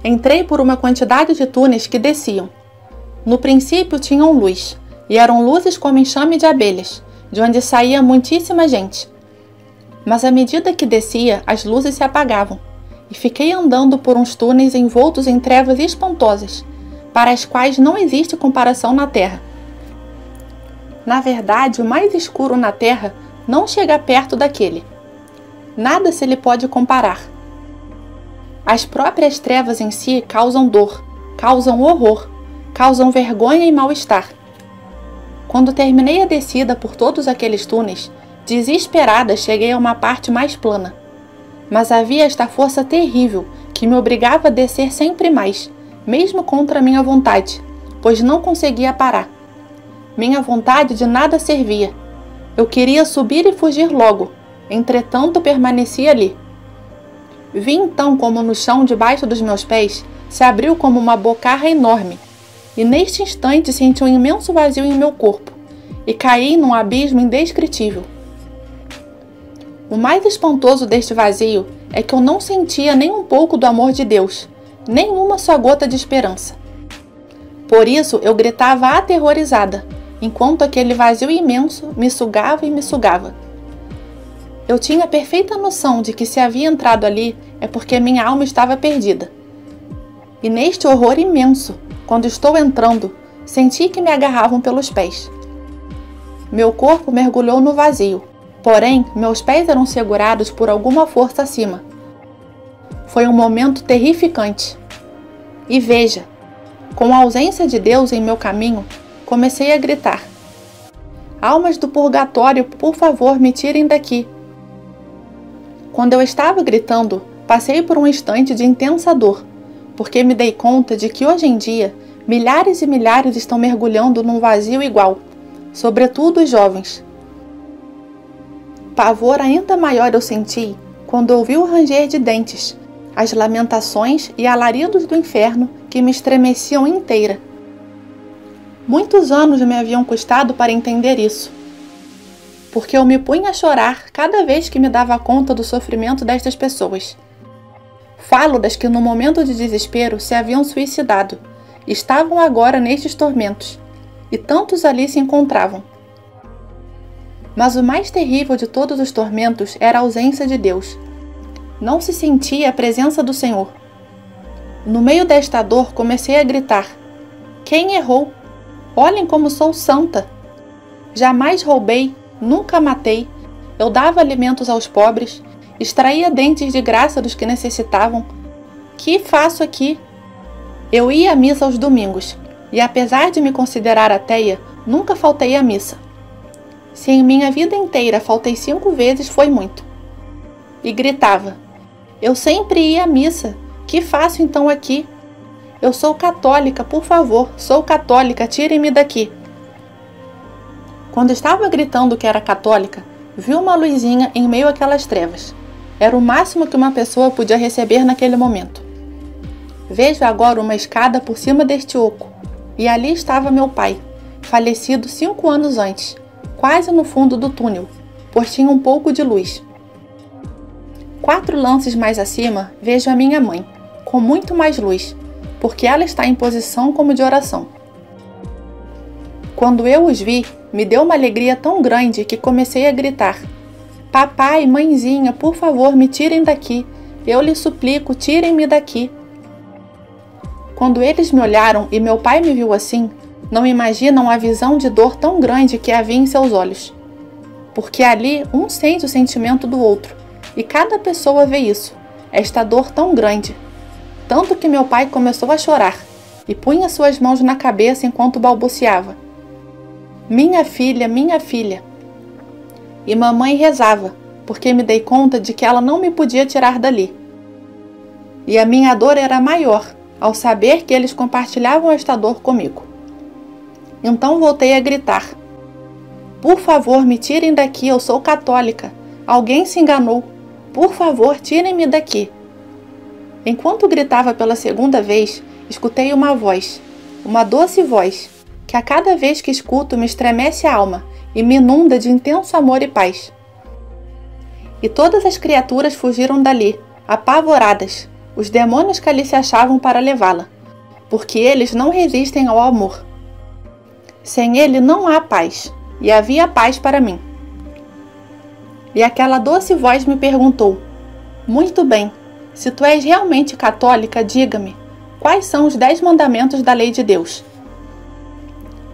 Entrei por uma quantidade de túneis que desciam. No princípio tinham luz, e eram luzes como enxame de abelhas, de onde saía muitíssima gente. Mas à medida que descia, as luzes se apagavam, e fiquei andando por uns túneis envoltos em trevas espantosas, para as quais não existe comparação na terra. Na verdade, o mais escuro na terra não chega perto daquele. Nada se lhe pode comparar. As próprias trevas em si causam dor, causam horror, causam vergonha e mal-estar. Quando terminei a descida por todos aqueles túneis, desesperada cheguei a uma parte mais plana. Mas havia esta força terrível que me obrigava a descer sempre mais, mesmo contra minha vontade, pois não conseguia parar. Minha vontade de nada servia. Eu queria subir e fugir logo, entretanto permanecia ali. Vi então como no chão debaixo dos meus pés se abriu como uma bocarra enorme, e neste instante senti um imenso vazio em meu corpo, e caí num abismo indescritível. O mais espantoso deste vazio é que eu não sentia nem um pouco do amor de Deus, nem uma só gota de esperança. Por isso eu gritava aterrorizada, enquanto aquele vazio imenso me sugava e me sugava. Eu tinha perfeita noção de que se havia entrado ali é porque minha alma estava perdida. E neste horror imenso, quando estou entrando, senti que me agarravam pelos pés. Meu corpo mergulhou no vazio, porém meus pés eram segurados por alguma força acima. Foi um momento terrificante. E veja, com a ausência de Deus em meu caminho, comecei a gritar: almas do purgatório, por favor, me tirem daqui. Quando eu estava gritando, passei por um instante de intensa dor, porque me dei conta de que hoje em dia milhares e milhares estão mergulhando num vazio igual, sobretudo os jovens. Pavor ainda maior eu senti quando ouvi o ranger de dentes, as lamentações e alaridos do inferno que me estremeciam inteira. Muitos anos me haviam custado para entender isso, porque eu me punha a chorar cada vez que me dava conta do sofrimento destas pessoas. Falo das que no momento de desespero se haviam suicidado, estavam agora nestes tormentos, e tantos ali se encontravam. Mas o mais terrível de todos os tormentos era a ausência de Deus. Não se sentia a presença do Senhor. No meio desta dor comecei a gritar: quem errou? Olhem como sou santa! Jamais roubei, nunca matei, eu dava alimentos aos pobres, extraía dentes de graça dos que necessitavam. Que faço aqui? Eu ia à missa aos domingos, e apesar de me considerar ateia, nunca faltei à missa. Se em minha vida inteira faltei 5 vezes, foi muito. E gritava: eu sempre ia à missa, que faço então aqui? Eu sou católica, por favor, sou católica, tirem-me daqui. Quando estava gritando que era católica, vi uma luzinha em meio àquelas trevas. Era o máximo que uma pessoa podia receber naquele momento. Vejo agora uma escada por cima deste oco, e ali estava meu pai, falecido 5 anos antes, quase no fundo do túnel, pois tinha um pouco de luz. 4 lances mais acima, vejo a minha mãe, com muito mais luz, porque ela está em posição como de oração. Quando eu os vi, me deu uma alegria tão grande que comecei a gritar: papai, mãezinha, por favor, me tirem daqui, eu lhes suplico, tirem-me daqui. Quando eles me olharam e meu pai me viu assim, não imaginam a visão de dor tão grande que havia em seus olhos. Porque ali um sente o sentimento do outro, e cada pessoa vê isso, esta dor tão grande. Tanto que meu pai começou a chorar, e punha suas mãos na cabeça enquanto balbuciava: minha filha, minha filha. E mamãe rezava, porque me dei conta de que ela não me podia tirar dali. E a minha dor era maior, ao saber que eles compartilhavam esta dor comigo. Então voltei a gritar: por favor, me tirem daqui, eu sou católica. Alguém se enganou. Por favor, tirem-me daqui. Enquanto gritava pela segunda vez, escutei uma voz, uma doce voz, que a cada vez que escuto me estremece a alma e me inunda de intenso amor e paz. E todas as criaturas fugiram dali, apavoradas, os demônios que ali se achavam para levá-la, porque eles não resistem ao amor. Sem ele não há paz, e havia paz para mim. E aquela doce voz me perguntou: muito bem, se tu és realmente católica, diga-me, quais são os 10 mandamentos da lei de Deus?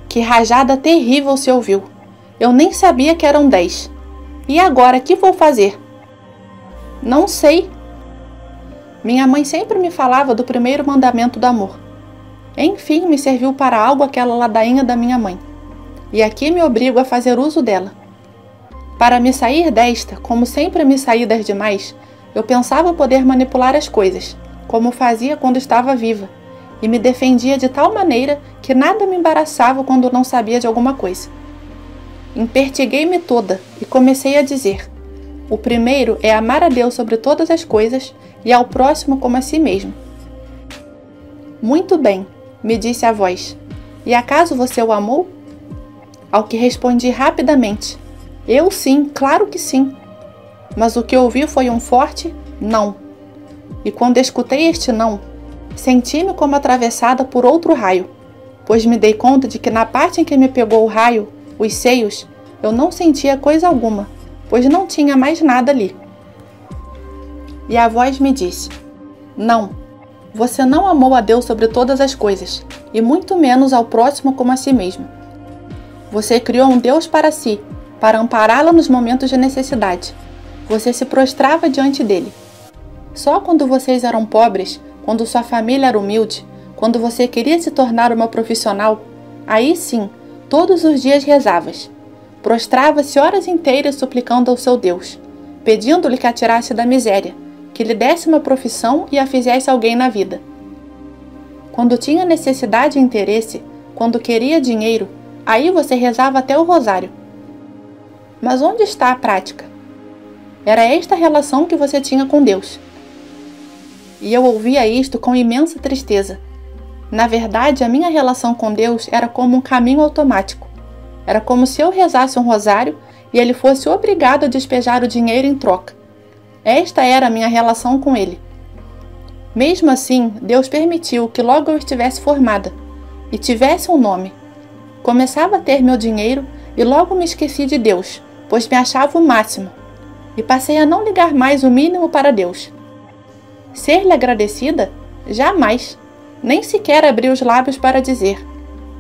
Que rajada terrível se ouviu! Eu nem sabia que eram 10. E agora, que vou fazer? Não sei. Minha mãe sempre me falava do primeiro mandamento do amor. Enfim, me serviu para algo aquela ladainha da minha mãe. E aqui me obrigo a fazer uso dela. Para me sair desta, como sempre me saí das demais, eu pensava poder manipular as coisas, como fazia quando estava viva, e me defendia de tal maneira que nada me embaraçava quando não sabia de alguma coisa. Empertiguei-me toda e comecei a dizer: o primeiro é amar a Deus sobre todas as coisas e ao próximo como a si mesmo. Muito bem, me disse a voz. E acaso você o amou? Ao que respondi rapidamente: eu sim, claro que sim. Mas o que ouvi foi um forte não. E quando escutei este não, senti-me como atravessada por outro raio, pois me dei conta de que na parte em que me pegou o raio, os seios, eu não sentia coisa alguma, pois não tinha mais nada ali. E a voz me disse: não, você não amou a Deus sobre todas as coisas, e muito menos ao próximo como a si mesmo. Você criou um Deus para si, para ampará-la nos momentos de necessidade. Você se prostrava diante dele. Só quando vocês eram pobres, quando sua família era humilde, quando você queria se tornar uma profissional, aí sim, todos os dias rezavas. Prostrava-se horas inteiras suplicando ao seu Deus, pedindo-lhe que a tirasse da miséria, que lhe desse uma profissão e a fizesse alguém na vida. Quando tinha necessidade e interesse, quando queria dinheiro, aí você rezava até o rosário. Mas onde está a prática? Era esta a relação que você tinha com Deus. E eu ouvia isto com imensa tristeza. Na verdade, a minha relação com Deus era como um caminho automático. Era como se eu rezasse um rosário e ele fosse obrigado a despejar o dinheiro em troca. Esta era a minha relação com ele. Mesmo assim, Deus permitiu que logo eu estivesse formada e tivesse um nome. Começava a ter meu dinheiro e logo me esqueci de Deus, pois me achava o máximo, e passei a não ligar mais o mínimo para Deus. Ser-lhe agradecida? Jamais. Nem sequer abri os lábios para dizer: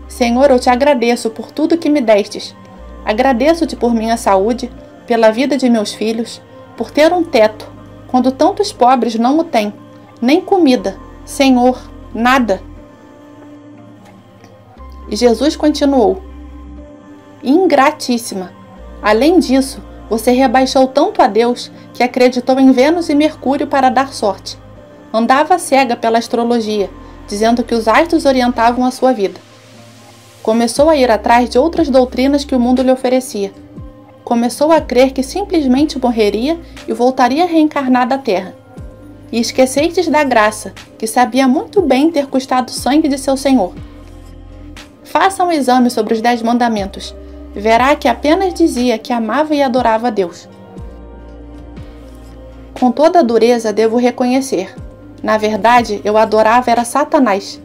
Senhor, eu te agradeço por tudo que me destes. Agradeço-te por minha saúde, pela vida de meus filhos, por ter um teto, quando tantos pobres não o têm, nem comida, Senhor, nada. E Jesus continuou: ingratíssima. Além disso, você rebaixou tanto a Deus que acreditou em Vênus e Mercúrio para dar sorte. Andava cega pela astrologia, dizendo que os astros orientavam a sua vida. Começou a ir atrás de outras doutrinas que o mundo lhe oferecia. Começou a crer que simplesmente morreria e voltaria reencarnada à Terra. E esquecestes da graça, que sabia muito bem ter custado o sangue de seu Senhor. Faça um exame sobre os 10 mandamentos. Verá que apenas dizia que amava e adorava a Deus. Com toda a dureza devo reconhecer. Na verdade, eu adorava era Satanás.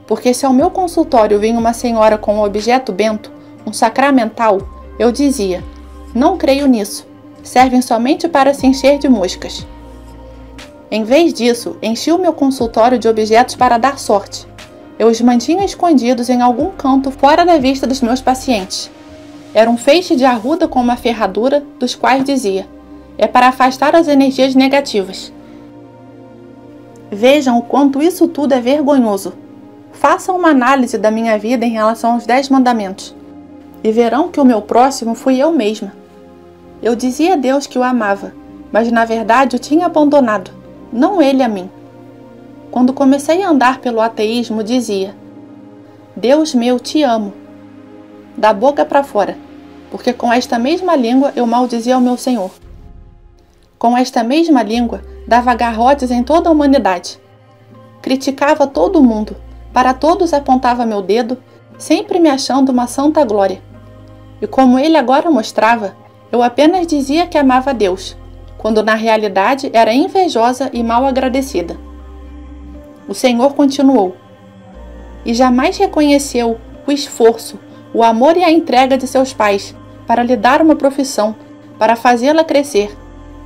Porque se ao meu consultório vinha uma senhora com um objeto bento, um sacramental, eu dizia: não creio nisso. Servem somente para se encher de moscas. Em vez disso, enchi o meu consultório de objetos para dar sorte. Eu os mantinha escondidos em algum canto fora da vista dos meus pacientes. Era um feixe de arruda com uma ferradura, dos quais dizia: é para afastar as energias negativas. Vejam o quanto isso tudo é vergonhoso. Façam uma análise da minha vida em relação aos 10 mandamentos e verão que o meu próximo fui eu mesma. Eu dizia a Deus que o amava, mas na verdade o tinha abandonado, não ele a mim. Quando comecei a andar pelo ateísmo, dizia: Deus meu, te amo. Da boca para fora, porque com esta mesma língua eu maldizia o meu Senhor. Com esta mesma língua, dava garrotes em toda a humanidade. Criticava todo mundo, para todos apontava meu dedo, sempre me achando uma santa glória. E como ele agora mostrava, eu apenas dizia que amava a Deus, quando na realidade era invejosa e mal agradecida. O Senhor continuou: e jamais reconheceu o esforço, o amor e a entrega de seus pais para lhe dar uma profissão, para fazê-la crescer,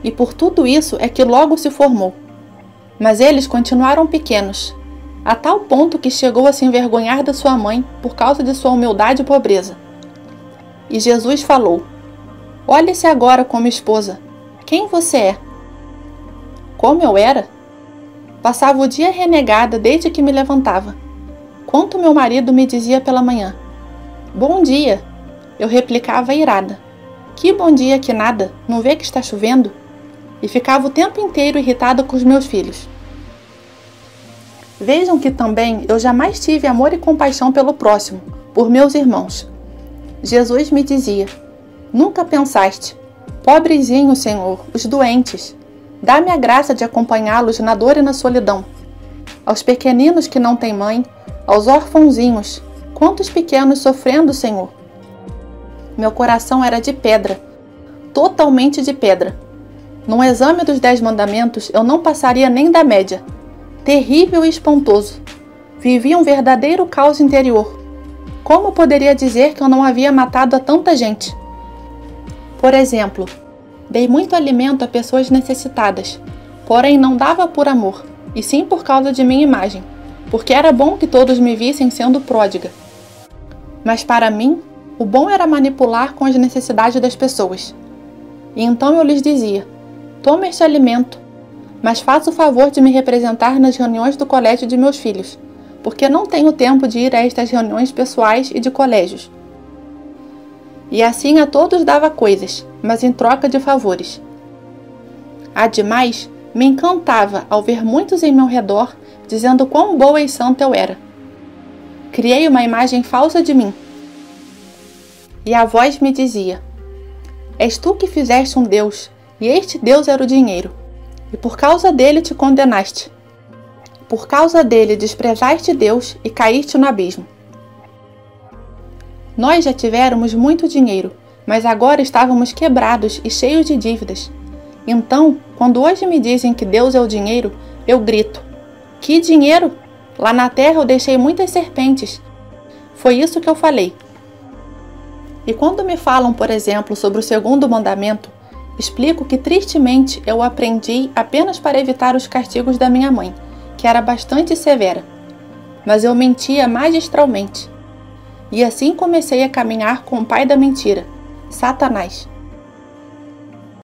e por tudo isso é que logo se formou. Mas eles continuaram pequenos, a tal ponto que chegou a se envergonhar da sua mãe por causa de sua humildade e pobreza. E Jesus falou: olhe-se agora como esposa. Quem você é? Como eu era? Passava o dia renegada desde que me levantava. Quanto meu marido me dizia pela manhã: bom dia! Eu replicava irada: que bom dia que nada, não vê que está chovendo? E ficava o tempo inteiro irritada com os meus filhos. Vejam que também eu jamais tive amor e compaixão pelo próximo, por meus irmãos. Jesus me dizia: nunca pensaste, pobrezinho, Senhor, os doentes, dá-me a graça de acompanhá-los na dor e na solidão. Aos pequeninos que não têm mãe, aos órfãozinhos, quantos pequenos sofrendo, Senhor. Meu coração era de pedra, totalmente de pedra. Num exame dos 10 mandamentos, eu não passaria nem da média. Terrível e espantoso. Vivia um verdadeiro caos interior. Como poderia dizer que eu não havia matado a tanta gente? Por exemplo, dei muito alimento a pessoas necessitadas, porém não dava por amor, e sim por causa de minha imagem, porque era bom que todos me vissem sendo pródiga. Mas para mim, o bom era manipular com as necessidades das pessoas. E então eu lhes dizia: toma este alimento, mas faça o favor de me representar nas reuniões do colégio de meus filhos, porque não tenho tempo de ir a estas reuniões pessoais e de colégios. E assim a todos dava coisas, mas em troca de favores. Ademais, me encantava ao ver muitos em meu redor dizendo quão boa e santa eu era. Criei uma imagem falsa de mim. E a voz me dizia: és tu que fizeste um Deus, e este Deus era o dinheiro, e por causa dele te condenaste. Por causa dele desprezaste Deus e caíste no abismo. Nós já tivéramos muito dinheiro, mas agora estávamos quebrados e cheios de dívidas. Então, quando hoje me dizem que Deus é o dinheiro, eu grito: que dinheiro? Lá na terra eu deixei muitas serpentes. Foi isso que eu falei. E quando me falam, por exemplo, sobre o 2º mandamento, explico que tristemente eu o aprendi apenas para evitar os castigos da minha mãe, que era bastante severa. Mas eu mentia magistralmente. E assim comecei a caminhar com o pai da mentira, Satanás.